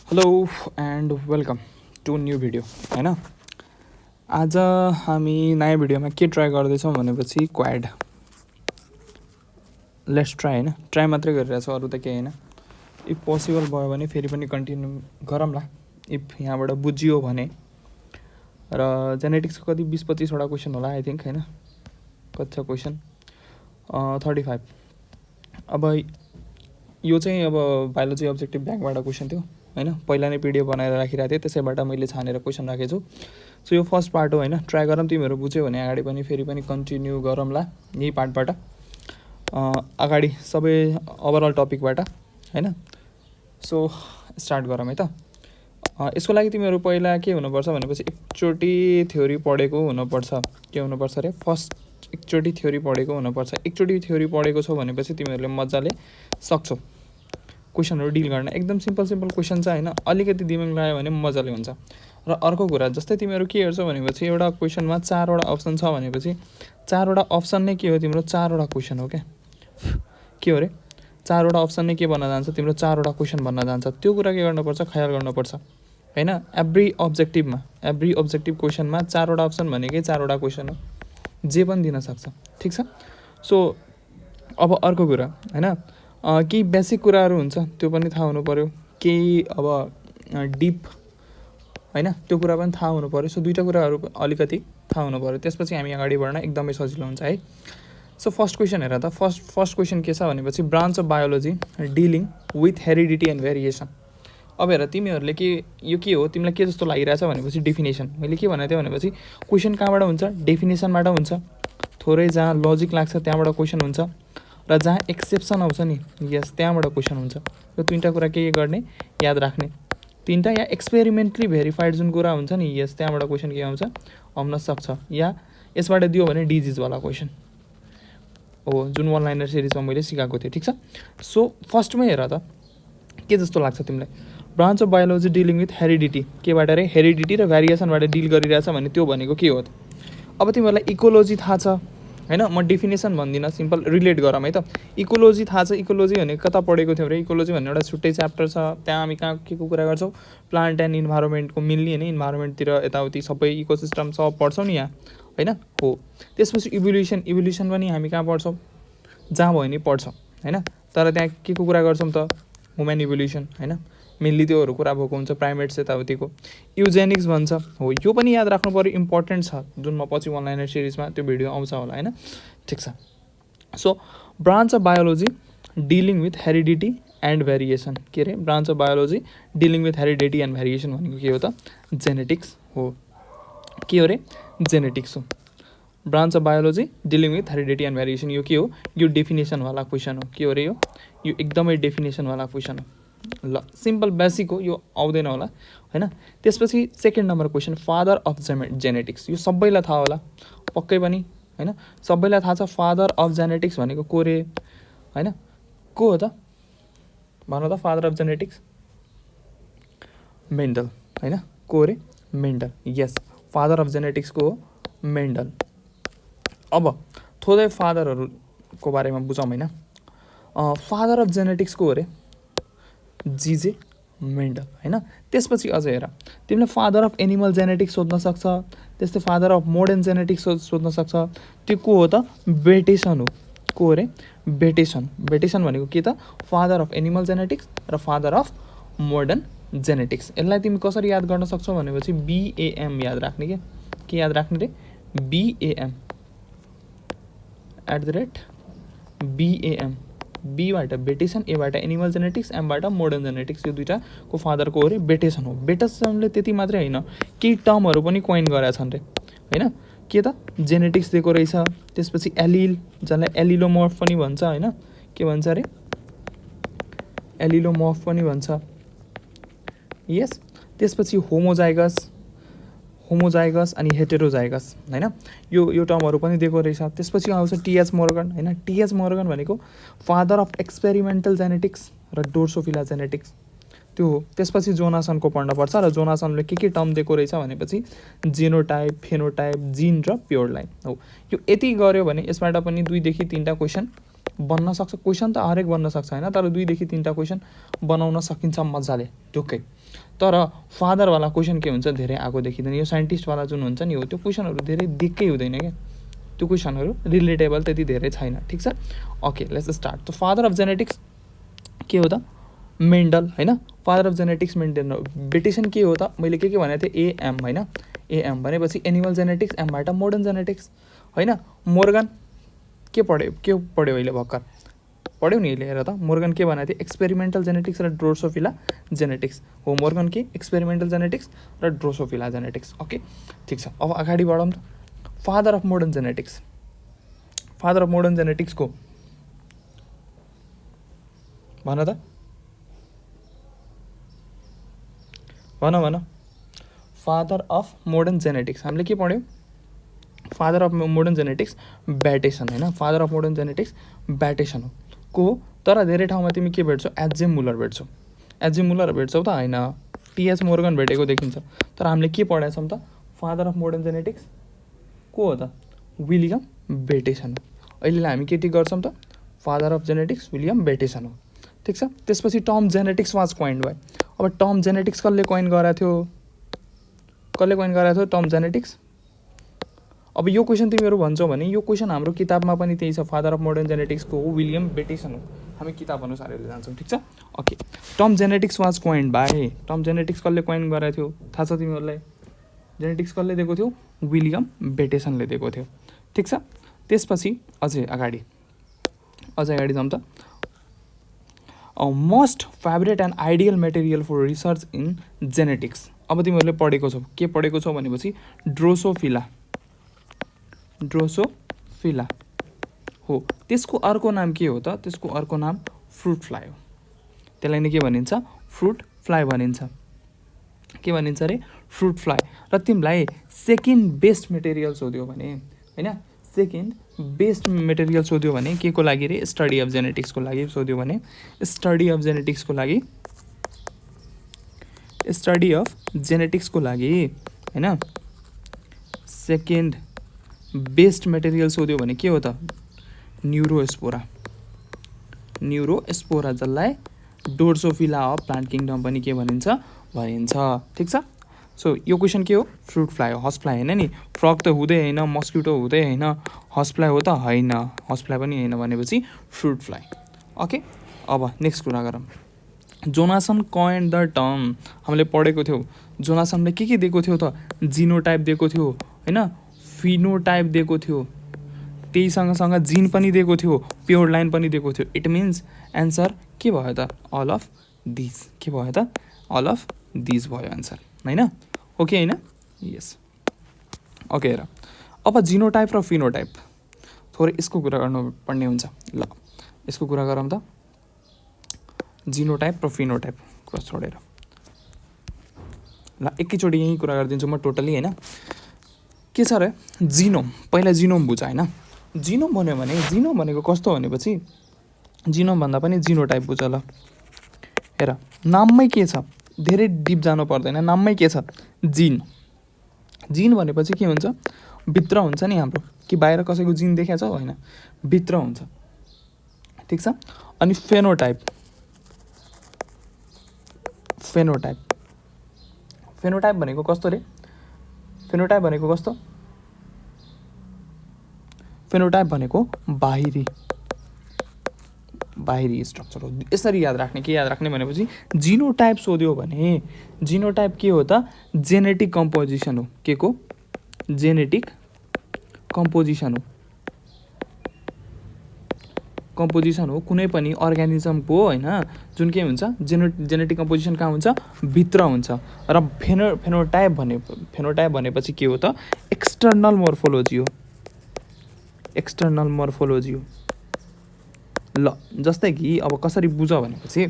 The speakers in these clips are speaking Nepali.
Hello and welcome to new video होइन। आज हामी नयाँ भिडियोमा के ट्राई गर्दैछौँ भनेपछि क्वाड। लेट्स ट्राई होइन, ट्राई मात्रै गरिरहेछौँ, अरू त केही होइन। इफ पोसिबल भयो भने फेरि पनि कन्टिन्यू गरौँला इफ यहाँबाट बुझियो भने। र जेनेटिक्सको कति 20-25वटा क्वेसन होला आई थिङ्क होइन। कति छ क्वेसन? 35। अब यो चाहिँ अब बायोलोजी अब्जेक्टिभ ब्याङ्कबाट क्वेसन थियो होइन। पहिला नै पिडिएफ बनाएर राखिरहेको थिएँ, त्यसैबाट मैले छानेर क्वेसन राखेको छु। सो यो फर्स्ट पार्ट हो होइन। ट्राई गरौँ, तिमीहरू बुझ्यो भने अगाडि पनि फेरि पनि कन्टिन्यू गरौँला यही पार्टबाट। अगाडि सबै ओभरअल टपिकबाट होइन। सो स्टार्ट गरौँ है त। यसको लागि तिमीहरू पहिला के हुनुपर्छ भनेपछि एकचोटि थ्योरी पढेको हुनुपर्छ। के हुनुपर्छ अरे? फर्स्ट एकचोटि थ्योरी पढेको हुनुपर्छ। एकचोटि थ्योरी पढेको छौ भनेपछि तिमीहरूले मजाले सक्छौ क्वेसनहरू डिल गर्न। एकदम सिम्पल क्वेसन छ होइन। अलिकति दिमाग लगायो भने मजाले हुन्छ। र अर्को कुरा, जस्तै तिमीहरू के हेर्छौ भनेपछि एउटा क्वेसनमा 4वटा अप्सन छ भनेपछि 4वटा अप्सन नै के हो? तिम्रो 4वटा क्वेसन हो क्या। के हो अरे? 4वटा अप्सन नै के भन्न जान्छ? तिम्रो 4वटा क्वेसन भन्न जान्छ। त्यो कुरा के गर्नुपर्छ? ख्याल गर्नुपर्छ होइन। एभ्री अब्जेक्टिभ क्वेसनमा 4वटा अप्सन भनेकै 4वटा क्वेसन हो, जे पनि दिन सक्छ। ठिक छ। सो अब अर्को कुरा होइन, केही बेसिक कुराहरू हुन्छ त्यो पनि थाहा हुनु पऱ्यो। केही अब डिप होइन, त्यो कुरा पनि थाहा हुनु पऱ्यो। सो दुईवटा कुराहरू अलिकति थाहा हुनु पऱ्यो, त्यसपछि हामी अगाडि बढ्न एकदमै सजिलो हुन्छ है। सो फर्स्ट क्वेसन हेर त। फर्स्ट क्वेसन के छ भनेपछि branch of biology dealing with heredity and variation. अब हेर, तिमीहरूले यो के हो तिमीलाई के जस्तो लागिरहेछ भनेपछि डेफिनेसन। मैले के भनेको थिएँ भनेपछि क्वेसन कहाँबाट हुन्छ? डेफिनेसनबाट हुन्छ। थोरै जहाँ लजिक लाग्छ त्यहाँबाट क्वेसन हुन्छ, र जहाँ एक्सेप्सन आउँछ नि यस त्यहाँबाट क्वेसन हुन्छ। यो तिनवटा कुरा के गर्ने? याद राख्ने। तिनवटा या एक्सपेरिमेन्टली भेरिफाइड जुन कुरा हुन्छ नि यस त्यहाँबाट क्वेसन के आउँछ? आउन सक्छ। या यसबाट दियो भने डिजिजवाला क्वेसन हो, जुन वन लाइनर सिरिजमा मैले सिकाएको थिएँ। ठिक छ। सो फर्स्टमै हेर त के जस्तो लाग्छ तिमीलाई? Branch of biology dealing with heredity. केबाट अरे? हेरिडिटी र भेरिएसनबाट डिल गरिरहेछ भने त्यो भनेको के हो त? अब तिमीहरूलाई इकोलोजी थाहा छ होइन। म डेफिनेसन भन्दिनँ, सिम्पल रिलेट गरौँ है त। इकोलोजी थाहा छ। इकोलोजी भनेको कता पढेको थियो अरे? इकोलोजी भन्ने एउटा छुट्टै च्याप्टर छ। त्यहाँ हामी कहाँ के को कुरा गर्छौँ? प्लान्ट एन्ड इन्भाइरोमेन्टको मिल्ने होइन, इन्भाइरोमेन्टतिर यताउति सबै इकोसिस्टम सब पढ्छौँ नि यहाँ होइन। हो, त्यसपछि इभोल्युसन पनि हामी कहाँ पढ्छौँ? जहाँ भयो नि पढ्छौँ होइन। तर त्यहाँ के को कुरा गर्छौँ त? ह्युमन इभोल्युसन होइन। मेनली त्योहरू कुरा भएको हुन्छ, प्राइमेट्स यताउतिको। युजेनिक्स भन्छ हो, यो पनि याद राख्नु पऱ्यो, इम्पोर्टेन्ट छ, जुन म पछि वन लाइनर सिरिजमा त्यो भिडियो आउँछ होला होइन। ठिक छ। So branch of biology dealing with heredity and variation. के अरे? Branch of biology dealing with heredity and variation भनेको के हो त? जेनेटिक्स हो। के हो अरे? जेनेटिक्स हो। Branch of biology dealing with heredity and variation यो के हो? यो डेफिनेसनवाला क्वेसन हो। के हो अरे? यो एकदमै डेफिनेसनवाला क्वेसन हो। ल, सिम्पल बेसिक हो, यो आउँदैन होला होइन। त्यसपछि second number question, father of genetics. यो सबैलाई थाहा होला पक्कै पनि होइन। सबैलाई थाहा छ फादर अफ जेनेटिक्स भनेको को रे होइन? को हो त? भन त, फादर अफ जेनेटिक्स? मेन्डल होइन। को रे? Mendel. Yes, father of genetics को हो? मेन्डल। अब थोरै फादरहरूको बारेमा बुझौँ होइन। फादर अफ जेनेटिक्स को हो अरे? जिजे मेन्डल होइन। त्यसपछि अझ हेर, तिमीले फादर अफ एनिमल जेनेटिक्स सोध्न सक्छ, त्यस्तै फादर अफ मोडर्न जेनेटिक्स सोध्न सक्छ। त्यो को हो त? बेटेसन हो। को अरे? बेटेसन। बेटेसन भनेको के त? फादर अफ एनिमल जेनेटिक्स र फादर अफ मोडर्न जेनेटिक्स। यसलाई तिमी कसरी याद गर्न सक्छौ भनेपछि बिएएम याद राख्ने। के याद राख्ने रे? B A M @BAM। बीबाट बेटेसन, एबाट एनिमल जेनेटिक्स, एमबाट मोडर्न जेनेटिक्स। यो दुइटाको फादरको हो अरे? बेटेसन हो। बेटेसनले त्यति मात्रै होइन, केही टर्महरू पनि कोइन गरेका छन् रे होइन। के त? जेनेटिक्स दिएको रहेछ। त्यसपछि एलिल, जसलाई एलिलोमर्फ पनि भन्छ होइन। के भन्छ अरे? एलिलोमर्फ पनि भन्छ। यस। त्यसपछि होमोजाइगस अनि हेटेरोजाइगस होइन। यो टर्महरू पनि दिएको रहेछ। त्यसपछि आउँछ टिएच मोर्गन होइन। टिएच मोर्गन भनेको फादर अफ एक्सपेरिमेन्टल जेनेटिक्स र ड्रोसोफिला जेनेटिक्स त्यो हो। त्यसपछि जोनासनको पढ्नुपर्छ, र जोनासनले के टर्म दिएको रहेछ भनेपछि जेनोटाइप, फेनोटाइप, जिन र प्योर लाइन हो। यो यति गऱ्यो भने यसबाट पनि 2 देखि 3टा क्वेसन बन्न सक्छ, क्वेसन त हरेक बन्न सक्छ होइन, तर 2 देखि 3टा क्वेसन बनाउन सकिन्छ मजाले ढुक्कै। तर फादरवाला क्वेसन के हुन्छ, धेरै आएको देखिँदैन। यो साइन्टिस्टवाला जुन हुन्छ नि हो, त्यो क्वेसनहरू धेरै दिक्कै हुँदैन क्या, त्यो क्वेसनहरू रिलेटेबल त्यति धेरै छैन, ठिक छ। Okay, let's start. त फादर अफ जेनेटिक्स के हो त, मेन्डल होइन। फादर अफ जेनेटिक्स मेन्डल हो। बेटेसन के हो त, मैले के भनेको थिएँ, एएम होइन। एएम भनेपछि एनिमल जेनेटिक्स, एमबाट मोडर्न जेनेटिक्स होइन। मोर्गन के पढ्यो अहिले भर्खर पढ्यौ नि, हेर त मोर्गन के भनेको थियो, एक्सपेरिमेन्टल जेनेटिक्स र ड्रोसोफिला जेनेटिक्स हो। मोर्गन के एक्सपेरिमेन्टल जेनेटिक्स र ड्रोसोफिला जेनेटिक्स। ओके, ठिक छ। अब अगाडि बढौँ त। Father of modern genetics, father of modern जेनेटिक्सको भन त, भन। फादर अफ मोडर्न जेनेटिक्स हामीले के पढ्यौँ, father of modern genetics Bateson होइन। Father of modern genetics Bateson हो को हो। तर धेरै ठाउँमा तिमी के भेट्छौ, एचजे मुलर भेट्छौ। एचजे मुलर भेट्छौ त होइन, टिएच मोर्गन भेटेको देखिन्छ। तर हामीले के पढाएको छौँ त, फादर अफ मोडर्न जेनेटिक्स को हो त, विलियम बेटेसन हो। अहिलेलाई हामी के टिक गर्छौँ त, फादर अफ जेनेटिक्स विलियम बेटेसन हो, ठिक छ। त्यसपछि term genetics was coined by. अब टर्म जेनेटिक्स कसले कोइन गराएको थियो, टर्म जेनेटिक्स। अब यो क्वेसन तिमीहरू भन्छौ भने यो क्वेसन हाम्रो किताबमा पनि त्यही छ, फादर अफ मोडर्न जेनेटिक्सको हो विलियम बेटेसन हो। हामी किताब अनुसार हेरेर जान्छौँ, ठिक छ। Okay, term genetics was coined by. Term genetics कसले कोइन गराएको थियो थाहा छ तिमीहरूलाई, जेनेटिक्स कसले दिएको थियो, विलियम बेटेसनले दिएको थियो, ठिक छ। त्यसपछि अझै अगाडि जाउँ त। Most favourite and ideal material for research in genetics. अब तिमीहरूले पढेको छौ, के पढेको छौ भनेपछि ड्रोसोफिला हो। त्यसको अर्को नाम के हो त, त्यसको अर्को नाम फ्रुट फ्लाई हो। त्यसलाई नै के भनिन्छ, फ्रुट फ्लाई भनिन्छ। के भनिन्छ अरे, फ्रुट फ्लाई। र तिमीलाई सेकेन्ड बेस्ट मेटेरियल सोध्यो भने होइन, सेकेन्ड बेस्ट मेटेरियल सोध्यो भने के को लागि रे, स्टडी अफ जेनेटिक्सको लागि सोध्यो भने, स्टडी अफ जेनेटिक्सको लागि होइन, सेकेन्ड बेस्ट मेटेरियल सोध्यो भने के हो त, न्युरोस्पोरा, जसलाई ड्रोसोफिला अफ प्लान्ट किङडम पनि के भनिन्छ, ठिक छ। सो यो क्वेसन के हो, फ्रुट फ्लाई हो, हर्स फ्लाई होइन नि। फ्रग त हुँदै होइन, मस्किटो हुँदै होइन, हर्स फ्लाई हो त होइन, हर्स फ्लाई पनि होइन भनेपछि फ्रुट फ्लाई। ओके, अब नेक्स्ट कुरा गरौँ। जोनासन कोइन्ड द टर्म, हामीले पढेको थियौँ। जोनासनले के दिएको थियो त, जिनोटाइप दिएको थियो होइन, फिनोटाइप दिएको थियो, त्यही सँगसँग जिन पनि दिएको थियो, प्योर लाइन पनि दिएको थियो। इट मिन्स एन्सर के भयो त, अल अफ दिज। के भयो त, अल अफ दिज भयो एन्सर होइन। ओके होइन, यस। ओके, हेर अब जिनोटाइप र फिनोटाइप थोरै यसको कुरा गर्नुपर्ने हुन्छ। ल यसको कुरा गरौँ त, जिनोटाइप र फिनोटाइप कुरा छोडेर। ल एकैचोटि यहीँ कुरा गरिदिन्छु म टोटली होइन। के छ र, जिनोम, पहिला जिनोम बुझ होइन। जिनोम भन्यो भने, जिनोम भनेको कस्तो भनेपछि, जिनोम भन्दा पनि जिनोटाइप बुझ। ल हेर, नाममै के छ, धेरै डिप जानु पर्दैन, नाममै के छ, जिन। जिन भनेपछि के हुन्छ, भित्र हुन्छ नि हाम्रो, कि बाहिर कसैको जिन देखाएको छ होइन, भित्र हुन्छ, ठिक छ। अनि फेनोटाइप भनेको कस्तो रे, फेनोटाइप भनेको बाहिरी स्ट्रक्चर हो। यसरी याद राख्ने, के याद राख्ने भनेपछि जिनोटाइप सोध्यो भने, जिनोटाइप के हो त, जेनेटिक कम्पोजिसन हो। के को, जेनेटिक कम्पोजिसन हो कुनै पनि अर्ग्यानिजमको होइन, जुन के हुन्छ, जेनेटिक कम्पोजिसन कहाँ हुन्छ, भित्र हुन्छ। र फेनोटाइप भनेपछि के हो त, एक्सटर्नल मोर्फोलोजी हो। ल जस्तै कि अब कसरी बुझ भनेपछि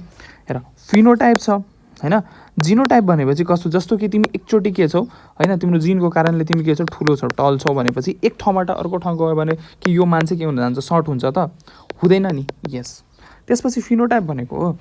हेर, फिनोटाइप छ होइन, जिनोटाइप भनेपछि कस्तो, जस्तो कि तिमी एकचोटि के छौ होइन, तिम्रो जिनको कारणले तिमी के छौ, ठुलो छौ, टल छौ भनेपछि एक ठाउँबाट अर्को ठाउँ गयो भने कि यो मान्छे के हुन जान्छ, सर्ट हुन्छ त, हुँदैन नि, यस। त्यसपछि फिनोटाइप भनेको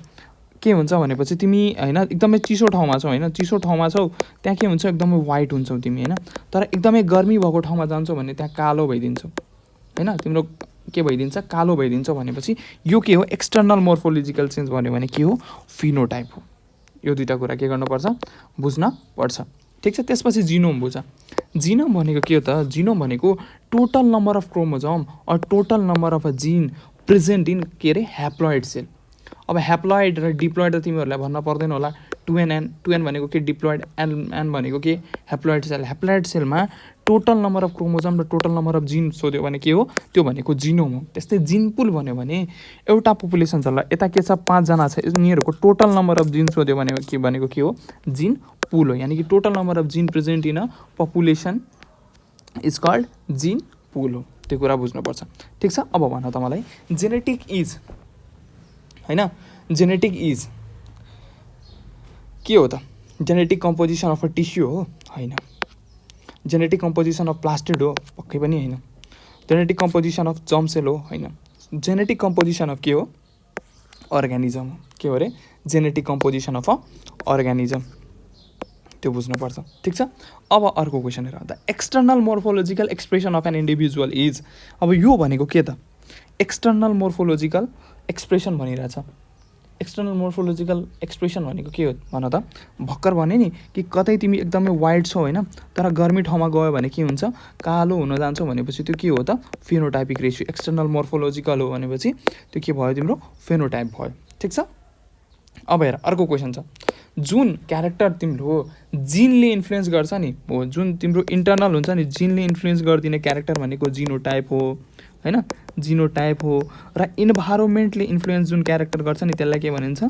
के हुन्छ भनेपछि तिमी होइन एकदमै चिसो ठाउँमा छौ होइन, चिसो ठाउँमा छौ त्यहाँ के हुन्छ, एकदमै वाइट हुन्छौ तिमी होइन। तर एकदमै गर्मी भएको ठाउँमा जान्छौ भने त्यहाँ कालो भइदिन्छौ होइन, तिम्रो के भइदिन्छ, कालो भइदिन्छ भनेपछि यो के हो, एक्सटर्नल मोर्फोलोजिकल चेन्ज भन्यो भने के हो, फिनोटाइप हो। यो दुईवटा कुरा के गर्नुपर्छ, बुझ्न पर्छ। ठिक छ। त्यसपछि जिनोम बुझ। जिनोम भनेको के हो त, जिनोम भनेको total number of chromosome or total number of a gene present in के अरे ह्याप्लोइड सेल। अब ह्याप्लोइड र डिप्लोइड त तिमीहरूलाई भन्न पर्दैन होला। 2n भनेको के डिप्लोइड, एन भनेको के ह्याप्लोइड सेल। ह्याप्लोइड सेलमा टोटल नम्बर अफ क्रोमोजोम र टोटल नम्बर अफ जिन सोध्यो भने के हो, त्यो भनेको जिनोम हो। त्यस्तै जिन पुल भन्यो भने एउटा पपुलेसन छ ल, यता के छ 5 जना छ, यिनीहरूको टोटल नम्बर अफ जिन सोध्यो भनेको के हो, जिन पुल हो। यानी कि total number of gene present in a population is called gene pool हो। त्यो कुरा बुझ्नुपर्छ। ठिक छ। अब भन त मलाई, जेनेटिक इज होइन, जेनेटिक इज के हो त, genetic composition of a tissue हो, होइन। जेनेटिक कम्पोजिसन अफ प्लास्टिड हो, पक्कै पनि होइन। Genetic composition of germ cell हो, होइन। जेनेटिक कम्पोजिसन अफ के हो, अर्ग्यानिजम हो। के हो अरे, genetic composition of a organism. त्यो बुझ्नुपर्छ। ठिक छ। अब अर्को क्वेसन हेर, the external morphological expression of an individual is. अब यो भनेको के त, एक्सटर्नल मोर्फोलोजिकल एक्सप्रेसन भनिरहेछ। एक्सटर्नल मोर्फोलोजिकल एक्सप्रेसन भनेको के हो भन त, भर्खर भने नि कि कतै तिमी एकदमै वाइट छौ होइन, तर गर्मी ठाउँमा गयो भने के हुन्छ, कालो हुन जान्छौ भनेपछि त्यो के हो त, फेनोटाइपिक रेसियो। एक्सटर्नल मोर्फोलोजिकल हो भनेपछि त्यो के भयो, तिम्रो फेनोटाइप भयो। ठिक छ। अब हेर अर्को क्वेसन छ, जुन क्यारेक्टर तिम्रो जिनले इन्फ्लुएन्स गर्छ नि हो, जुन तिम्रो इन्टर्नल हुन्छ नि, जिनले इन्फ्लुएन्स गरिदिने क्यारेक्टर भनेको जिनोटाइप हो, होइन, जिनोटाइप हो। र इन्भाइरोमेन्टले इन्फ्लुएन्स जुन क्यारेक्टर गर्छ नि त्यसलाई के भनिन्छ,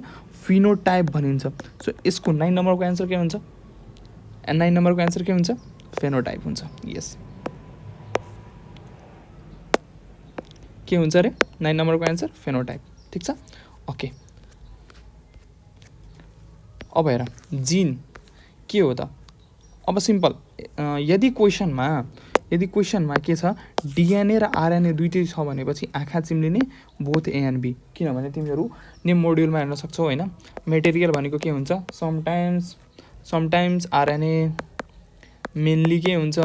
फिनोटाइप भनिन्छ। सो यसको 9 नम्बरको एन्सर के हुन्छ, 9 नम्बरको एन्सर के हुन्छ, फेनोटाइप हुन्छ। यस, के हुन्छ अरे, 9 नम्बरको एन्सर फेनोटाइप। ठिक छ। ओके। अब हेर, जिन के हो त। अब सिम्पल, यदि क्वेसनमा के छ, डिएनए र आरएनए दुइटै छ भनेपछि आँखा चिम्लिने बोथ ए एन्ड बी। किनभने तिमीहरू नेम मोड्युलमा हेर्न सक्छौ होइन, मेटेरियल भनेको के हुन्छ, समटाइम्स आरएनए, मेनली के हुन्छ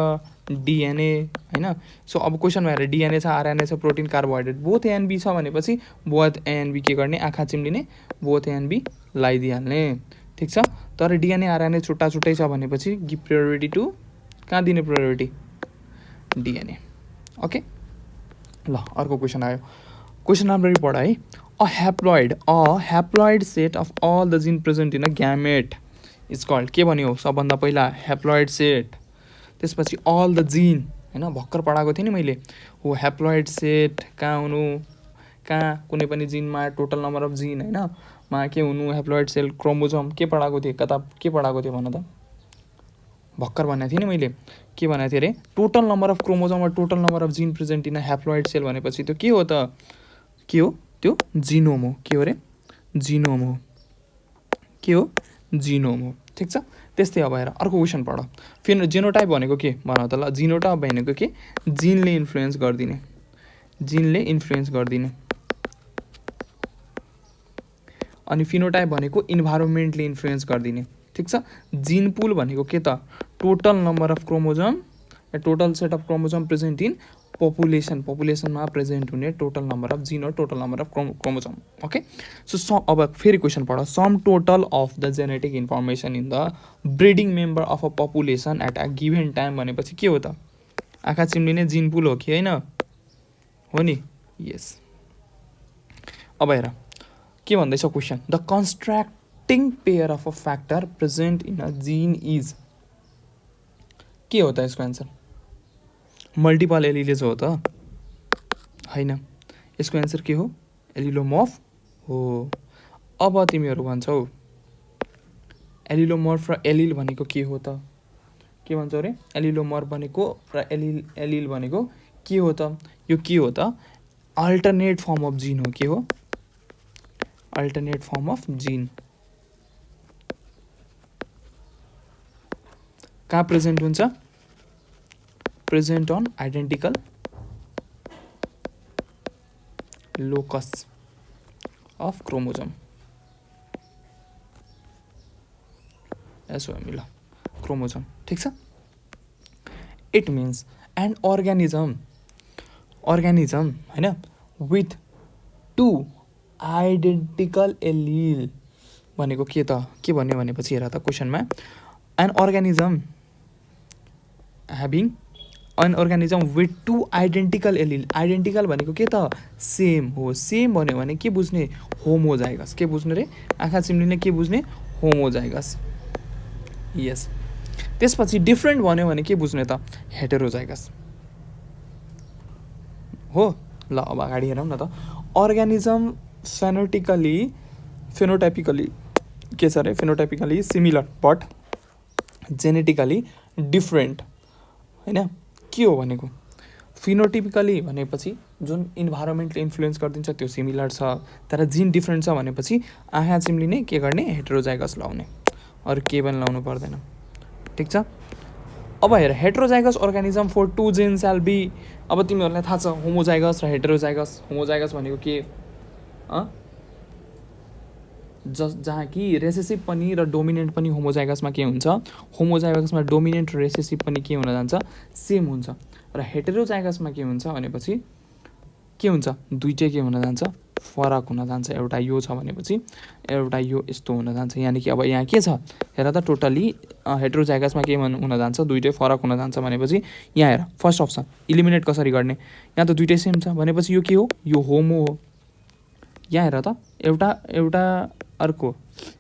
डिएनए होइन। सो अब क्वेसनमा हेर, डिएनए छ, आरएनए छ, protein, carbohydrate, both A and B छ भनेपछि बोथ ए एन्ड बी के गर्ने, आँखा चिम्लिने बोथ ए एन्ड बी लगाइदिइहाल्ने। ठिक छ। तर डिएनए आरएनए छुट्टा छुट्टै छ भनेपछि गिभ प्रायोरिटी टु, कहाँ दिने प्रायोरिटी, डिएनए। ओके ल, अर्को क्वेसन आयो। क्वेसन राम्ररी पढ है। A haploid set of all the gene present in a gamete is called. के भन्यो, सबभन्दा पहिला ह्याप्लोइड सेट, त्यसपछि अल द जिन होइन, भर्खर पढाएको थिएँ नि मैले हो। ह्याप्लोइड सेट कहाँ हुनु, कहाँ कुनै पनि जिनमा टोटल नम्बर अफ जिन होइन मा के हुनु, ह्याप्लोइड सेल, क्रोमोजोम के पढाएको थिएँ, कता के पढाएको थिएँ भन त, भर्खर भनेको थिएँ नि मैले, के भनेको थिएँ अरे, टोटल नम्बर अफ क्रोमोजोम र total number of gene present in a haploid cell भनेपछि त्यो के हो त, के हो, त्यो जिनोम हो। के हो अरे, जिनोम हो। के हो, जिनोम हो। ठिक छ। त्यस्तै अब हेर अर्को क्वेसन पढ। फेरि जेनोटाइप भनेको के भन त ल, जिनोटाइप भनेको के, जिनले इन्फ्लुएन्स गरिदिने, जिनले इन्फ्लुएन्स गरिदिने। अनि फिनोटाइप भनेको इन्भाइरोमेन्टले इन्फ्लुएन्स गरिदिने। ठिक छ। जिन पुल भनेको के त, total number of chromosome, total set of chromosome present in पपुलेसनमा प्रेजेन्ट हुने total number of gene, total number of chromosome. Okay. So अब फेरि क्वेसन पढ, sum total of the genetic information in the breeding member of a population at a given time भनेपछि के हो त, आँखा चिम्लिने जिन पुल हो कि होइन, हो नि। यस। अब हेर के भन्दैछ question, the constructing pair of a factor present in a gene is. के हो त यसको एन्सर, मल्टिपल एलिलेज हो त, होइन। यसको एन्सर के हो, एलिलोमर्फ हो। अब तिमीहरू भन्छौ एलिलोमर्फ र एलिल भनेको के हो त, के भन्छौ अरे, एलिलोमर्फ भनेको र एलिल भनेको के हो त, यो के हो त, अल्टरनेट फर्म अफ जिन हो। के हो, अल्टरनेट फर्म अफ जिन। कहाँ प्रेजेन्ट हुन्छ, present on identical locus of chromosome. यसो हामी ल, क्रोमोजोम। ठिक छ। It means an organism organism होइन विथ 2 आइडेन्टिकल एलिल भनेको के त के भन्यो भनेपछि हेर त क्वेसनमा an organism having an organism with 2 identical allele identical भनेको के त सेम हो सेम भन्यो भने के बुझ्ने होमोजाइगस के बुझ्ने रे आँखा चिम्लिने के बुझ्ने होमोजाइगस यस त्यसपछि डिफ्रेन्ट भन्यो भने के बुझ्ने त हेटेरोजाइगस हो ल अब अगाडि हेरौँ न त अर्ग्यानिजम फेनोटाइपिकली के छ अरे phenotypically similar but genetically different होइन के हो भनेको फिनोटिपिकली भनेपछि जुन इन्भाइरोमेन्टले इन्फ्लुएन्स गरिदिन्छ त्यो सिमिलर छ तर जिन डिफ्रेन्ट छ भनेपछि आँखा चिम्लिने के गर्ने हेटेरोजाइगस लाउने अरू केही पनि लाउनु पर्दैन ठिक छ अब हेर हेटेरोजाइगस अर्ग्यानिजम फर 2 जिन स्याल बी अब तिमीहरूलाई थाहा छ होमोजाइगस र हेटेरोजाइगस होमोजाइगस भनेको के जहाँ कि रेसेसिभ पनि र डोमिनेन्ट पनि होमोजाइगसमा के हुन्छ होमोजाइगसमा डोमिनेन्ट र रेसेसिभ पनि के हुन जान्छ सेम हुन्छ र हेटेरोजाइगसमा के हुन्छ भनेपछि के हुन्छ दुइटै के हुन जान्छ फरक हुन जान्छ एउटा यो छ भनेपछि एउटा यो यस्तो हुन जान्छ यानि कि अब यहाँ के छ हेर त टोटली हेटेरोजाइगसमा के हुन जान्छ दुइटै फरक हुन जान्छ भनेपछि यहाँ हेर फर्स्ट अप्सन इलिमिनेट कसरी गर्ने यहाँ त दुइटै सेम छ भनेपछि यो के हो यो होमो हो यहाँ हेर त एउटा अर्को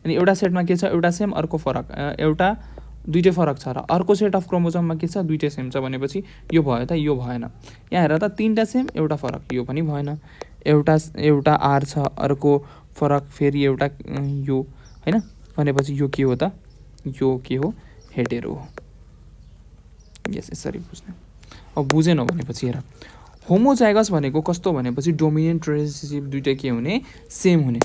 अनि एउटा सेटमा के छ एउटा सेम अर्को फरक एउटा दुइटै फरक छ र अर्को सेट अफ क्रोमोजोममा के छ दुइटै सेम छ भनेपछि यो भयो त यो भएन यहाँ हेर त तीनटा सेम एउटा फरक यो पनि भएन एउटा आर छ अर्को फरक फेरि एउटा यो होइन भनेपछि यो के हो त यो के हो हेटेरो हो यस यसरी बुझ्ने अब बुझेन भनेपछि हेर होमोजाइगस भनेको कस्तो भनेपछि डोमिनेन्ट र रेसेसिभ दुइटै के हुने सेम हुने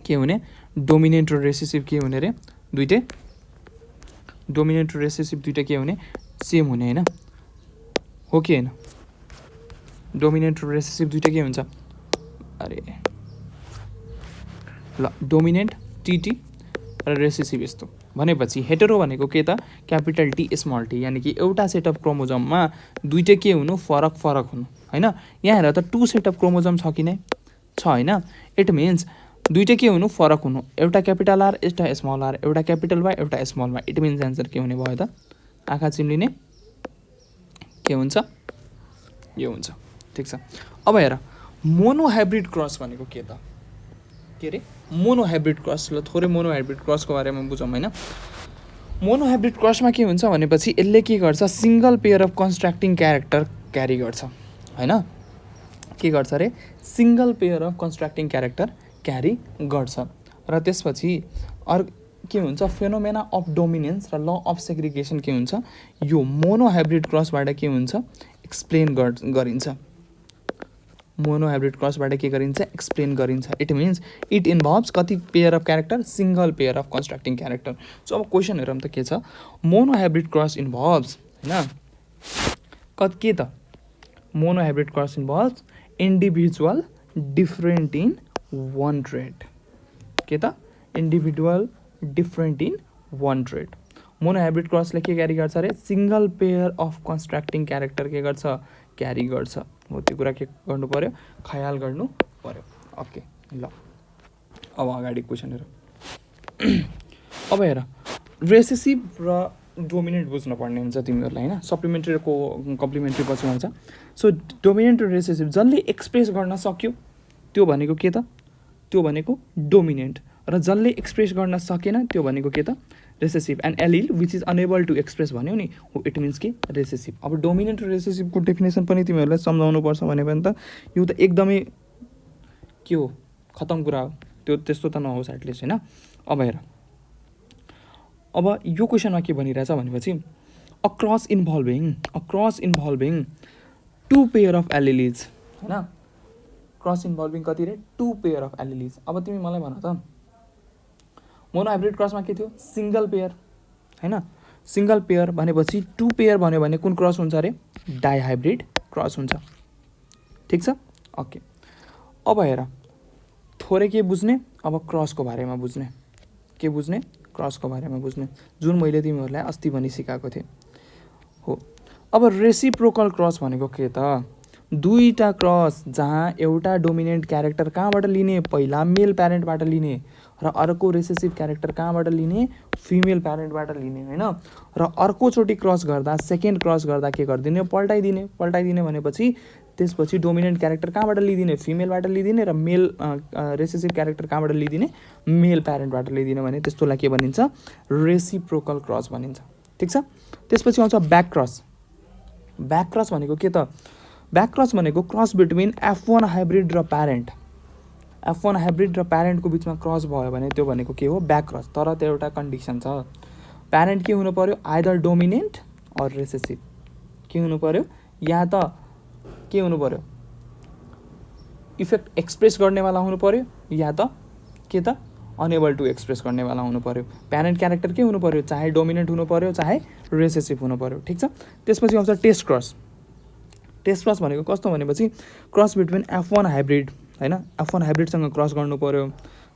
के हुने डोमिनेन्ट र रेसेसिभ के हुने रे दुइटै डोमिनेन्ट र रेसेसिभ दुइटै के हुने सेम हुने होइन हो कि होइन डोमिनेन्ट र रेसेसिभ दुइटै के हुन्छ अरे ल डोमिनेन्ट टिटी र रेसेसिभ यस्तो भनेपछि हेटेरो भनेको के त क्यापिटल टी स्मल टी यानि कि एउटा सेट अफ क्रोमोजोममा दुइटै के हुनु फरक हुनु होइन यहाँ हेर त 2 सेट अफ क्रोमोजोम छ कि नै छ होइन इट मिन्स दुइटै के हुनु फरक हुनु एउटा क्यापिटल आर एउटा स्मल आर एउटा क्यापिटल वाई एउटा small why it means answer के हुने भयो त आँखा चिम्लिने के हुन्छ यो हुन्छ ठिक छ अब हेर मोनोहाइब्रिड क्रस भनेको के त के अरे मोनोहाइब्रिड क्रस ल थोरै मोनोहाइब्रिड क्रसको बारेमा बुझौँ होइन मोनोहाइब्रिड क्रसमा के हुन्छ भनेपछि यसले के गर्छ single pair of constructing character क्यारी गर्छ होइन के गर्छ अरे single pair of constructing character क्यारी गर्छ र त्यसपछि के हुन्छ फेनोमेना अफ डोमिनेन्स र ल अफ सेग्रिगेसन के हुन्छ यो मोनोहाइब्रिड क्रसबाट के हुन्छ एक्सप्लेन गरिन्छ मोनोहाइब्रिड क्रसबाट के गरिन्छ एक्सप्लेन गरिन्छ इट मिन्स इट इन्भल्भ्स कति pair of character single pair of constructing character so अब क्वेसन हेरौँ त के छ मोनोहाइब्रिड क्रस इन्भल्भ्स होइन के त monohybrid cross involves individual different in one trait के त individual different in one trait monohybrid क्रसले के क्यारी गर्छ अरे single pair of constructing character के गर्छ क्यारी गर्छ हो त्यो कुरा के गर्नु पर्यो ख्याल गर्नु पर्यो ओके ल अब अगाडि क्वेसन हेर अब हेर रेसेसिभ र डोमिनेन्ट बुझ्नुपर्ने हुन्छ तिमीहरूलाई होइन सप्लिमेन्ट्री र कम्प्लिमेन्ट्री पछि आउँछ सो डोमिनेन्ट र रेसेसिभ जसले एक्सप्रेस गर्न सक्यो त्यो भनेको के त त्यो भनेको डोमिनेन्ट र जसले एक्सप्रेस गर्न सकेन त्यो भनेको के त recessive and allele which is unable to express भन्यो नि हो इट मिन्स के रेसेसिभ अब डोमिनेन्ट र रेसेसिभको डेफिनेसन पनि तिमीहरूलाई सम्झाउनु पर्छ भने पनि त यो त एकदमै के हो खतम कुरा हो त्यो त्यस्तो त नहोस् एटलिस्ट होइन अब हेर अब यो क्वेसनमा के भनिरहेछ भनेपछि a cross involving 2 pair of alleles होइन क्रस इन्भल्भिङ कति रे 2 पेयर अफ एलिलिज अब तिमी मलाई भन त मोनोहाइब्रिड क्रसमा के थियो सिङ्गल पेयर होइन सिङ्गल पेयर भनेपछि 2 पेयर भन्यो भने कुन क्रस हुन्छ अरे डाइहाइब्रिड क्रस हुन्छ ठिक छ ओके अब हेर थोरै के बुझ्ने अब क्रसको बारेमा बुझ्ने के बुझ्ने क्रसको बारेमा बुझ्ने जुन मैले तिमीहरूलाई अस्ति भनी सिकाएको थिएँ हो अब रेसिप्रोकल क्रस भनेको के त दुईटा क्रस जहाँ एउटा डोमिनेन्ट क्यारेक्टर कहाँबाट लिने, पहिला मेल प्यारेन्टबाट लिने र अर्को रेसेसिभ क्यारेक्टर कहाँबाट लिने, फिमेल प्यारेन्टबाट लिने होइन। र अर्कोचोटि क्रस गर्दा, सेकेन्ड क्रस गर्दा के गरिदिने, पल्टाइदिने भनेपछि त्यसपछि डोमिनेन्ट क्यारेक्टर कहाँबाट लिदिने, फिमेलबाट लिदिने र मेल रेसेसिभ क्यारेक्टर कहाँबाट लिदिने, मेल प्यारेन्टबाट लिदिने भने त्यस्तोलाई के भनिन्छ, रेसिप्रोकल क्रस भनिन्छ। ठिक छ। त्यसपछि आउँछ ब्याक क्रस। ब्याक क्रस भनेको के त, ब्याक क्रस भनेको क्रस बिट्विन F1 हाइब्रिड र प्यारेन्ट। F1 हाइब्रिड र प्यारेन्टको बिचमा क्रस भयो भने त्यो भनेको के हो, ब्याक क्रस। तर त्यो एउटा कन्डिसन छ, प्यारेन्ट के हुनु पर्यो, आइदर डोमिनेन्ट अर रेसेसिभ। के हुनु पर्यो, या त के हुनु पर्यो, इफेक्ट एक्सप्रेस गर्नेवाला हुनु पर्यो, या त के त अनेबल टु एक्सप्रेस गर्नेवाला हुनु पर्यो। प्यारेन्ट क्यारेक्टर के हुनु पर्यो, चाहे डोमिनेन्ट हुनु पर्यो चाहे रेसेसिभ हुनु पर्यो। ठिक छ। त्यसपछि आउँछ टेस्ट क्रस। टेस्ट क्रस भनेको कस्तो भनेपछि क्रस बिट्विन F1 हाइब्रिड होइन, F1 हाइब्रिडसँग क्रस गर्नु पर्यो,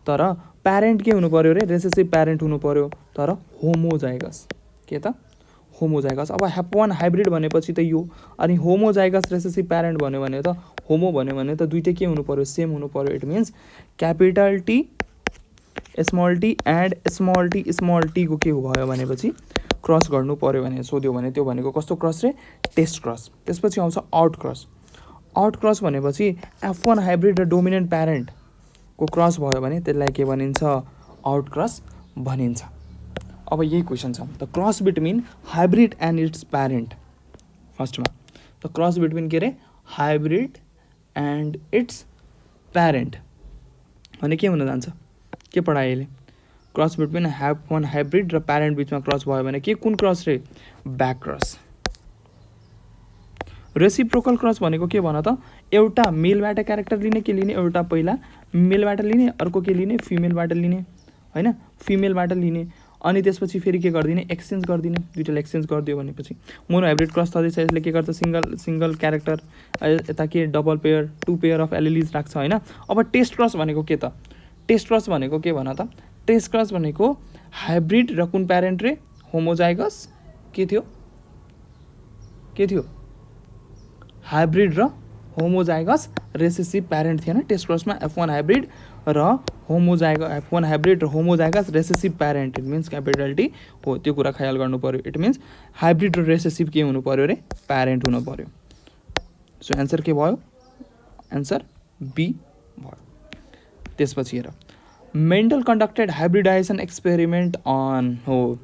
तर प्यारेन्ट के हुनु पर्यो रे, रेसेसिभ प्यारेन्ट हुनु पर्यो, तर होमोजाइगस। के त, होमोजाइगस। अब F1 हाइब्रिड भनेपछि त यो, अनि होमोजाइगस रेसेसिभ प्यारेन्ट भन्यो भने त, होमो भन्यो भने त दुइटै के हुनु पर्यो, सेम हुनु पर्यो। It means capital T small T and small T को के भयो भनेपछि क्रस गर्नु पर्यो भने सोध्यो भने त्यो भनेको कस्तो क्रस रे, टेस्ट क्रस। त्यसपछि आउँछ आउट क्रस। आउट क्रस भनेपछि F1 हाइब्रिड र डोमिनेन्ट प्यारेन्टको क्रस भयो भने त्यसलाई के भनिन्छ, आउट क्रस भनिन्छ। अब यही क्वेसन छ, the cross between hybrid and it's parent. फर्स्टमा द क्रस बिट्विन के रे, हाइब्रिड एन्ड इट्स प्यारेन्ट भने के हुन जान्छ, के पढायो यसले, क्रस बिट्विन F1 हाइब्रिड र प्यारेन्ट बिचमा क्रस भयो भने के, कुन क्रस रे, ब्याक क्रस। रेसिप्रोकल क्रस भनेको के भन त, एउटा मेलबाट क्यारेक्टर लिने, के लिने, एउटा पहिला मेलबाट लिने, अर्को के लिने, फिमेलबाट लिने होइन, फिमेलबाट लिने, अनि त्यसपछि फेरि के गरिदिने, एक्सचेन्ज गरिदिने। दुइटालाई एक्सचेन्ज गरिदियो भनेपछि मोनो हाइब्रिड क्रस छँदैछ, यसले के गर्छ, सिङ्गल क्यारेक्टर, यता के double pair, two pair of alleles राख्छ होइन। अब टेस्ट क्रस भनेको के त, टेस्ट क्रस भनेको के भन त, टेस्ट क्रस भनेको हाइब्रिड र कुन प्यारेन्ट रे, होमोजाइगस के थियो, के थियो, हाइब्रिड र होमोजाइगस रेसेसिभ प्यारेन्ट थिएन टेस्ट क्रसमा। F1 हाइब्रिड र F1 हाइब्रिड र homozygous recessive parent, it means capital T हो, त्यो कुरा ख्याल गर्नु पर्यो। इट मिन्स हाइब्रिड र रेसेसिभ के हुनु पर्यो रे, प्यारेन्ट हुनु पर्यो। सो एन्सर के भयो, एन्सर बी भयो। त्यसपछि हेर, Mendel conducted hybridisation experiment on हो,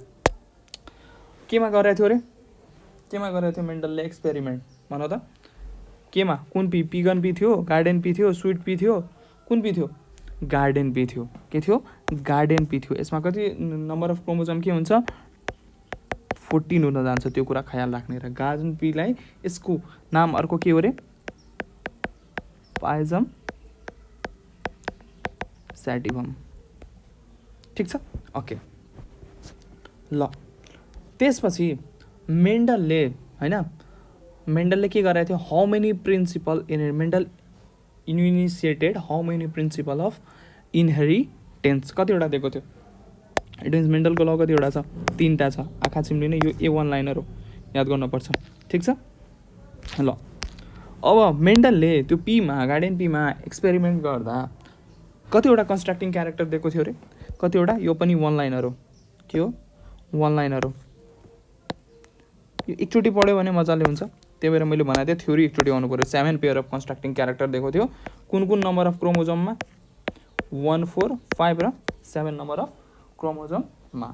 केमा गरेको थियो रे, केमा गरेको थियो मेन्डलले एक्सपेरिमेन्ट भन त, केमा, कुन पी, पिगन पी थियो, गार्डेन पी थियो, स्विट पी थियो, कुन पी थियो, गार्डेन पी थियो। के थियो, गार्डेन पी थियो। यसमा कति नम्बर अफ क्रोमोजोम के हुन्छ, 14 हुन जान्छ, त्यो कुरा ख्याल राख्ने। र गार्डेन पीलाई यसको नाम अर्को के हो रे, पाइजम स्याटिभम। ठिक छ, ओके ल। त्यसपछि मेन्डलले होइन, मेन्डलले के गरेको थियो, how many principle in Mendel initiated how many principle of inheritance, कतिवटा दिएको थियो। इट मिन्स मेन्डलको ल कतिवटा छ, 3टा छ। आँखा चिम्लिने यो A1 लाइनर हो, याद गर्नुपर्छ। ठिक छ ल। अब मेन्डलले त्यो पीमा, गार्डेन पीमा एक्सपेरिमेन्ट गर्दा कतिवटा कन्स्ट्रक्टिङ क्यारेक्टर दिएको थियो रे, कतिवटा, यो पनि 1 लाइनर हो। के हो, 1 लाइनर हो। यो एकचोटि पढ्यो भने मजाले हुन्छ, त्यही भएर मैले भनेको थिएँ थ्योरी एकचोटि आउनु पऱ्यो। 7 पेयर अफ कन्स्ट्रक्टिङ क्यारेक्टर दिएको थियो, कुन कुन नम्बर अफ क्रोमोजोममा, 1, 4, 5 र 7 नम्बर अफ क्रोमोजोममा।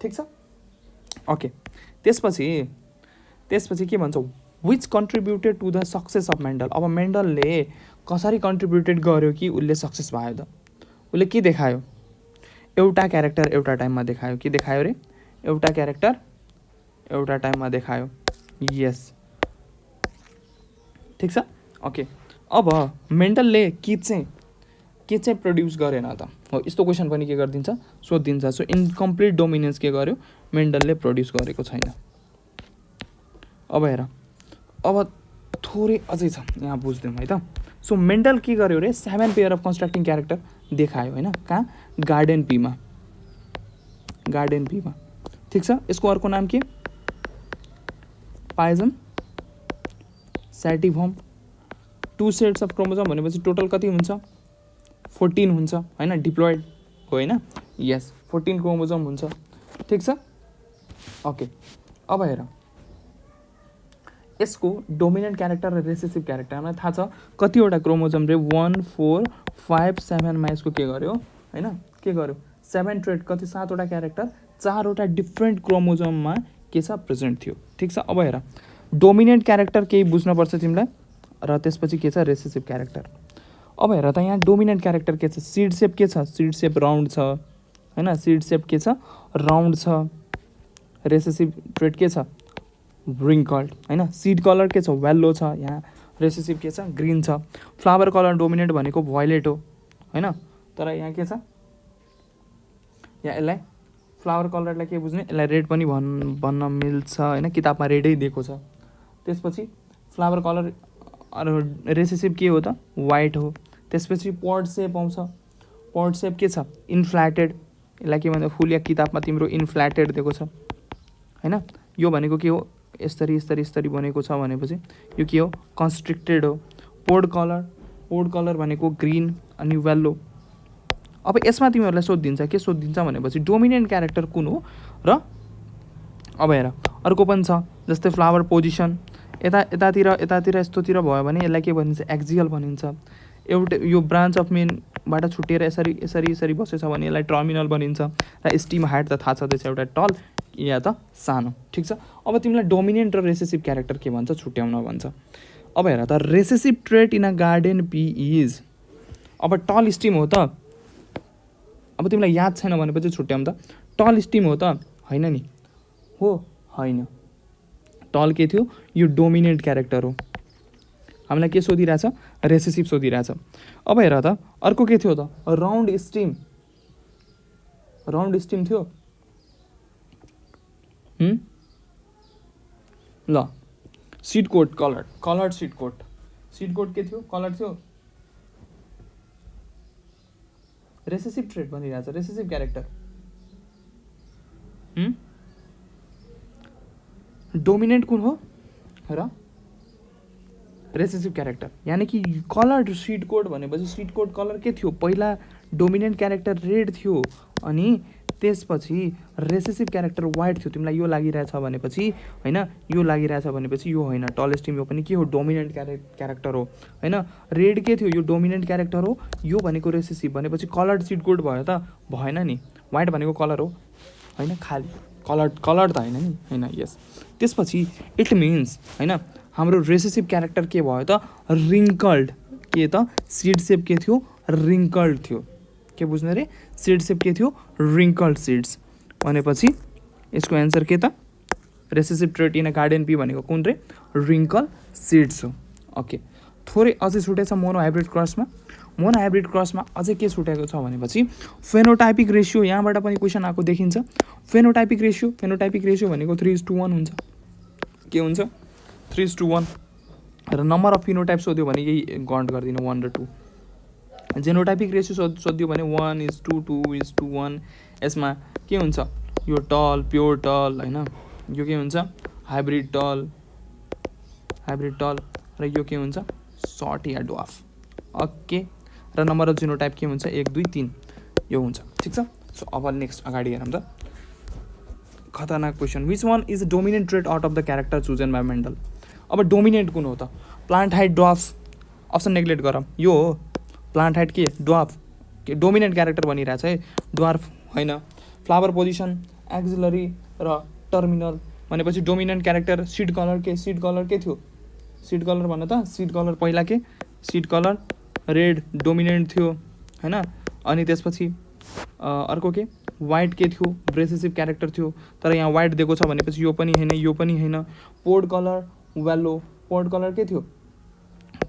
ठिक छ, ओके। त्यसपछि के भन्छ, which contributed to the success of Mendel. अब मेन्डलले कसरी कन्ट्रिब्युटेड गर्यो कि उसले सक्सेस भयो त, उसले के देखायो, एउटा क्यारेक्टर एउटा टाइममा देखायो। के देखायो रे, एउटा क्यारेक्टर एउटा टाइममा देखायो। यस, ठिक छ, ओके। अब मेन्डलले के चाहिँ प्रड्युस गरेन त हो, यस्तो क्वेसन पनि के गरिदिन्छ, सोधिदिन्छ। सो इन्कम्प्लिट डोमिनेन्स के गर्यो, मेन्डलले प्रड्युस गरेको छैन। अब हेर, अब थोरै अझै छ, यहाँ बुझ्दिउँ है त। सो मेन्डल के गर्यो रे, 7 पेयर अफ कन्स्ट्रक्टिङ क्यारेक्टर देखायो होइन, कहाँ, गार्डेन पीमा, गार्डेन पीमा। ठिक छ, यसको अर्को नाम के, पाइजम स्याटिभम 2 सेट्स अफ क्रोमोजोम भनेपछि टोटल कति हुन्छ 14 हुन्छ हैन डिप्लोइड हो हैन यस 14 क्रोमोजोम हुन्छ ठीक छ ओके अब हेर यसको डोमिनेन्ट क्यारेक्टर र रेसेसिभ क्यारेक्टर हामीलाई थाहा छ कतिवटा क्रोमोजोम रे 1 4 5 7 मा यसको के गर्यो हैन के गर्यो 7 ट्रेड कति 7 वटा क्यारेक्टर 4 वटा डिफ्रेन्ट क्रोमोजोममा के छ प्रेजेन्ट थियो ठीक छ अब हेर डोमिनेन्ट क्यारेक्टर केही बुझ्न पर्छ तिमीलाई र त्यसपछि के छ रेसेसिभ क्यारेक्टर अब हेर त यहाँ डोमिनेन्ट क्यारेक्टर के छ सीड सेप के छ सीड सेप राउन्ड छ हैन सीड सेप के छ राउन्ड छ रेसेसिभ ट्रेड के छ रिङ्कल्ड हैन सीड कलर के छ येल्लो छ यहाँ रेसेसिभ के छ ग्रीन छ फ्लावर कलर डोमिनेन्ट भनेको भोइलेट हो हैन तर यहाँ के छ यहाँ यसलाई फ्लावर कलरलाई के बुझ्ने यसलाई रेड पनि भन्न मिल्छ हैन किताबमा रेडै दिएको छ त्यसपछि फ्लावर कलर रेसेसिभ के हो त वाइट हो त्यसपछि पड सेप आउँछ पड सेप के छ इन्फ्ल्याटेड यसलाई के भन्छ फुल या किताबमा तिम्रो इन्फ्ल्याटेड दिएको छ हैन यो भनेको के हो यसरी यसरी यसरी बनेको छ भनेपछि यो के हो कन्स्ट्रिक्टेड हो पोड कलर भनेको ग्रीन अनि येल्लो अब यसमा तिमीहरूलाई सोधिदिन्छ के सोधिदिन्छ भनेपछि डोमिनेन्ट क्यारेक्टर कुन हो र अब हेर अर्को पनि छ जस्तै फ्लावर पोजिसन यतातिर यस्तोतिर भयो भने यसलाई के भनिन्छ एक्जियल भनिन्छ एउटा यो ब्रान्च अफ मेनबाट छुटेर यसरी यसरी यसरी बसेछ भने यसलाई टर्मिनल भनिन्छ र स्टिम हाइट त थाहा छँदैछ एउटा टल या त सानो ठिक छ अब तिमीलाई डोमिनेन्ट र रेसेसिभ क्यारेक्टर के भन्छ छुट्याउन भन्छ अब हेर त recessive trait in a garden pea is अब टल स्टिम हो त अब तिमीलाई याद छैन भनेपछि छुट्याउँ त टल स्टिम हो त होइन नि हो होइन टल के थियो यो डोमिनेन्ट क्यारेक्टर हो हामीलाई के सोधिरहेछ रेसेसिभ सोधिरहेछ अब हेर त अर्को के थियो त राउन्ड स्टिम थियो ल seed coat coloured seed coat के थियो कलर थियो रेसेसिभ ट्रेट भनिरहेछ रेसेसिभ क्यारेक्टर डोमिनेन्ट कुन हो र रेसेसिभ क्यारेक्टर यानि कि कलर्ड सिड कोड भनेपछि सिड कोड कलर के थियो पहिला डोमिनेन्ट क्यारेक्टर रेड थियो अनि त्यसपछि रेसेसिभ क्यारेक्टर वाइट थियो तिमीलाई यो लागिरहेछ भनेपछि हैन यो लागिरहेछ भनेपछि यो होइन टल स्टिम यो पनि के हो डोमिनेन्ट क्यारेक्टर हो हैन रेड के थियो यो डोमिनेन्ट क्यारेक्टर हो यो भनेको रेसेसिभ भनेपछि कलर्ड सिड कोड भयो त भएन नि वाइट भनेको कलर हो हैन खाली कलर त होइन नि हैन यस त्यसपछि इट मिन्स हैन हाम्रो रेसेसिभ क्यारेक्टर के भयो त रिङ्कल्ड के त सिड सेप के थियो रिङ्कल्ड थियो के बुझ्नु रे सिड सेप के थियो रिङ्कल्ड सिड्स भनेपछि यसको एन्सर के त recessive trait in a garden pea भनेको कुन रे रिङ्कल सिड्स हो ओके थोरै अझै छुटेछ मोनो हाइब्रिड क्रसमा अझै के छुटेको छ भनेपछि फेनोटाइपिक रेसियो यहाँबाट पनि क्वेसन आएको देखिन्छ फेनोटाइपिक रेसियो भनेको 3:1 हुन्छ के हुन्छ 3:1 र नम्बर अफ फिनोटाइप सोध्यो भने यही गन्ट गरिदिनु 1 र 2 जेनोटाइपिक रेसियो सोध्यो भने 1:2 2:1 यसमा के हुन्छ यो टल प्योर टल हैन यो के हुन्छ हाइब्रिड टल र यो के हुन्छ सर्ट या ड्वार्फ ओके र नम्बर अफ जेनोटाइप के हुन्छ 1 2 3 यो हुन्छ ठीक छ सो अब नेक्स्ट अगाडि हेरौँ त खतरनाक question which one is dominant trait out of the character chosen by Mendel अब डोमिनेन्ट कुन हो त plant height dwarf option neglect गरौँ यो हो प्लान्ट हाइट के ड्वार्फ के डोमिनेन्ट क्यारेक्टर भनिरहेछ है ड्वार्फ होइन फ्लावर पोजिसन एक्जिलरी र टर्मिनल भनेपछि डोमिनेन्ट क्यारेक्टर सिड कलर के थियो सिड कलर भन त सिड कलर पहिला के सिड कलर रेड डोमिनेन्ट थियो हैन अनि त्यसपछि अर्को के वाइट के थियो रेसेसिभ क्यारेक्टर थियो तर यहाँ वाइट दिएको छ भनेपछि यो पनि हैन pod colour yellow pod colour के थियो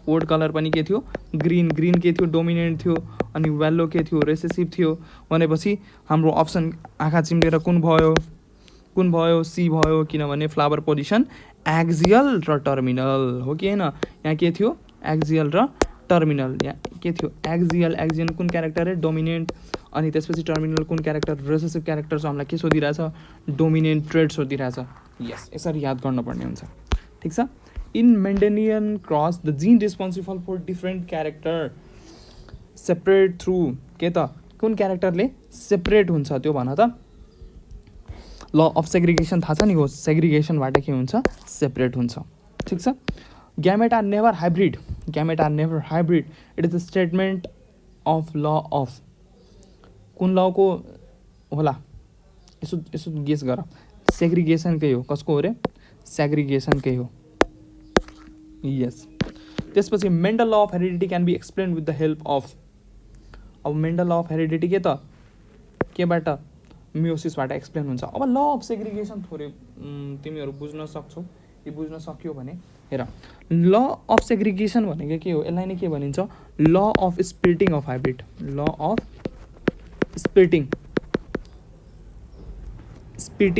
पोड कलर पनि के थियो ग्रीन के थियो डोमिनेन्ट थियो अनि येल्लो के थियो रेसेसिभ थियो भनेपछि हाम्रो अप्सन आँखा चिम्लेर कुन भयो सी भयो किनभने फ्लावर पोजिसन एक्जियल र टर्मिनल हो कि हैन यहाँ के थियो एक्जियल र टर्मिनल यहाँ के थियो एक्जियल कुन क्यारेक्टर है डोमिनेन्ट अनि त्यसपछि टर्मिनल कुन क्यारेक्टर रेसेसिभ क्यारेक्टर छ हामीलाई के सोधिरहेछ डोमिनेन्ट ट्रेड सोधिरहेछ यस यसरी याद गर्नुपर्ने हुन्छ ठीक छ in Mendelian cross the gene responsible for different character separate through के त कुन क्यारेक्टरले सेपरेट हुन्छ त्यो भन त ल अफ सेग्रिगेसन थाहा छ नि हो सेग्रिगेसनबाट के हुन्छ सेपरेट हुन्छ ठिक छ gamete are never hybrid it is the statement of law of कुन लको होला यसो यसो गेस गर सेग्रिगेसनकै हो कसको हो रे सेग्रिगेसनकै हो यस त्यसपछि Mendel law of heredity can be explained with the help of अब मेन्डल ल अफ हेरिडिटी के त केबाट मियोसिसबाट एक्सप्लेन हुन्छ अब ल अफ सेग्रिगेसन थोरै तिमीहरू बुझ्न सक्छौ यो बुझ्न सक्यो भने हेर ल अफ सेग्रिगेसन भनेको के हो यसलाई नै के भनिन्छ ल अफ स्प्लिटिङ अफ हाइब्रिड ल अफ स्प्लिटिङ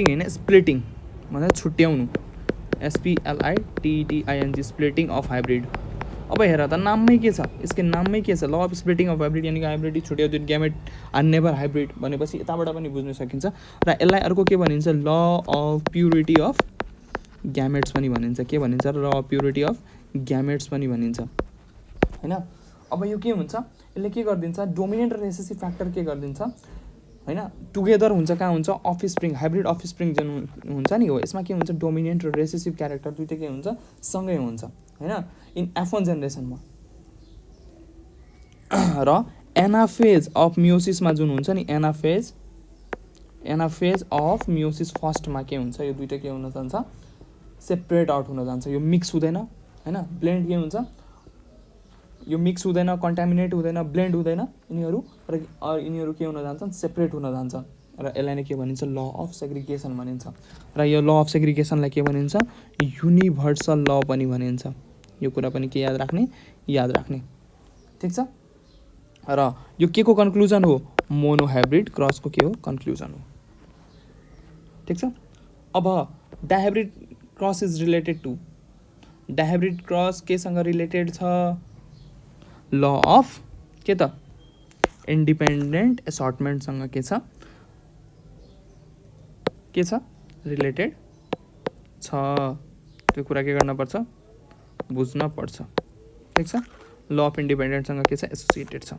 होइन स्प्लिटिङ भन्दा छुट्याउनु SPLITTING स्प्लिटिङ अफ हाइब्रिड अब हेर त नाममै के छ यसको नाममै के छ law of splitting of hybrid यानि हाइब्रिड छुट्याउँदै ग्यामेट आर नेभर हाइब्रिड भनेपछि यताबाट पनि बुझ्न सकिन्छ र यसलाई अर्को के भनिन्छ ल अफ प्युरिटी अफ ग्यामेट्स पनि भनिन्छ के भनिन्छ ल अफ प्युरिटी अफ ग्यामेट्स पनि भनिन्छ हैन अब यो के हुन्छ यसले के गरिदिन्छ डोमिनेन्ट र रेसेसिभ फ्याक्टर के गरिदिन्छ हैन टुगेदर हुन्छ कहाँ हुन्छ अफस्प्रिङ हाइब्रिड अफस्प्रिङ जुन हुन्छ नि हो यसमा के हुन्छ डोमिनेन्ट र रेसेसिभ क्यारेक्टर दुईटै के हुन्छ सँगै हुन्छ हैन इन F1 जेनेरेसनमा र एनाफेज अफ मियोसिसमा जुन हुन्छ नि एनाफेज अफ मियोसिस फर्स्टमा के हुन्छ यो दुईटै के हुन जान्छ सेपरेट आउट हुन जान्छ यो मिक्स हुँदैन हैन ब्लेन्ड के हुन्छ यो मिक्स हुँदैन कन्टामिनेट हुँदैन ब्लेन्ड हुँदैन यिनीहरू र यिनीहरू के हुन जान्छन् सेपरेट हुन जान्छ र यसलाई नै के भनिन्छ ल अफ सेग्रिगेसन भनिन्छ र यो ल अफ सेग्रिगेसनलाई के भनिन्छ युनिभर्सल ल पनि भनिन्छ यो कुरा पनि के याद राख्ने ठिक छ र यो के को कन्क्लुजन हो मोनोहाइब्रिड क्रसको के हो कन्क्लुजन हो ठिक छ अब dihybrid cross is related to dihybrid cross केसँग रिलेटेड छ ल अफ के त इन्डिपेन्डेन्ट एसर्टमेन्टसँग के छ रिलेटेड छ त्यो कुरा के गर्न पर्छ बुझ्न पर्छ ठिक छ ल अफ इन्डिपेन्डेन्टसँग के छ एसोसिएटेड छ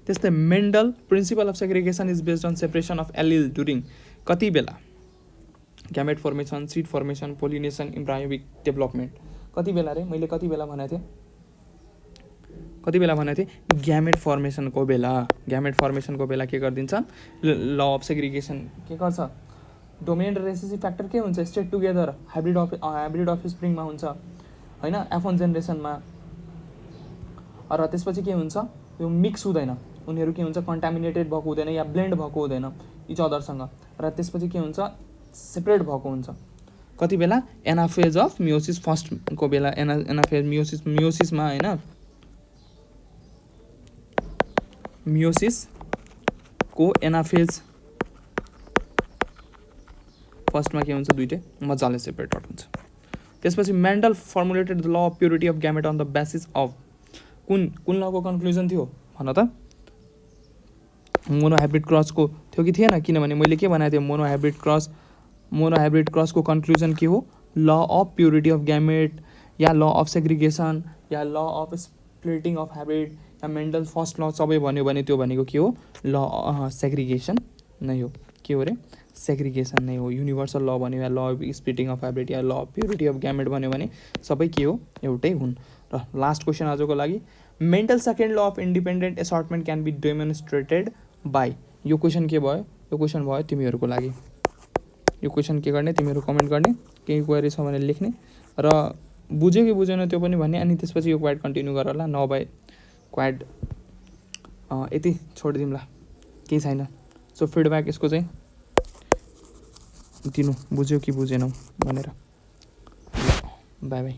त्यस्तै Mendel principle of segregation is based on separation of allele during कति बेला gamete formation seed formation pollination embryonic development कति बेला रे मैले कति बेला भनेको थिएँ ग्यामेट फर्मेसनको बेला के गरिदिन्छ ल अफ सेग्रिगेसन के गर्छ डोमिनेन्ट रेसेसिभ फ्याक्टर के हुन्छ स्टेट टुगेदर हाइब्रिड अफ स्प्रिङमा हुन्छ हैन F1 जेनेरेसनमा र त्यसपछि के हुन्छ यो मिक्स हुँदैन उनीहरू के हुन्छ कन्टामिनेटेड भएको हुँदैन या ब्लेन्ड भएको हुँदैन इच अदरसँग र त्यसपछि के हुन्छ सेपरेट भएको हुन्छ कति बेला एनाफेज अफ मियोसिस फर्स्टको बेला एनाफेज मियोसिसमा हैन मियोसिसको एनाफेज फर्स्टमा के हुन्छ दुईटै मजाले सेपरेट आउट हुन्छ त्यसपछि Mendel formulated the law of purity of gamete on the basis of कुन लको कन्क्लुजन थियो भन त मोनोहाइब्रिड क्रसको थियो कि थिएन किनभने मैले के भनेको थिएँ मोनोहाइब्रिड क्रसको कन्क्लुजन के हो ल of purity of gamete yeah law of segregation yeah law of splitting of hybrid yeah Mendel first law सबै भन्यो भने त्यो भनेको के हो ल सेग्रिगेसन नै हो के हो रे सेग्रिगेसन नै हो युनिभर्सल ल भन्यो या law of splitting of hybrid या law of purity of gamete भन्यो भने सबै के हो एउटै हुन् र लास्ट क्वेसन आजको लागि Mendel second law of independent assortment can be demonstrated by यो क्वेसन के भयो यो क्वेसन भयो तिमीहरूको लागि यो क्वेसन के गर्ने तिमीहरू कमेन्ट गर्ने केही क्वेरी छ भने लेख्ने र बुझ्यो कि बुझेन त्यो पनि भन्ने अनि त्यसपछि यो क्वाड कन्टिन्यू गर होला नभए क्वाड यति छोडिदिउँ ल केही छैन सो फिडब्याक यसको चाहिँ दिनु बुझ्यो कि बुझेनौ भनेर बाई बाई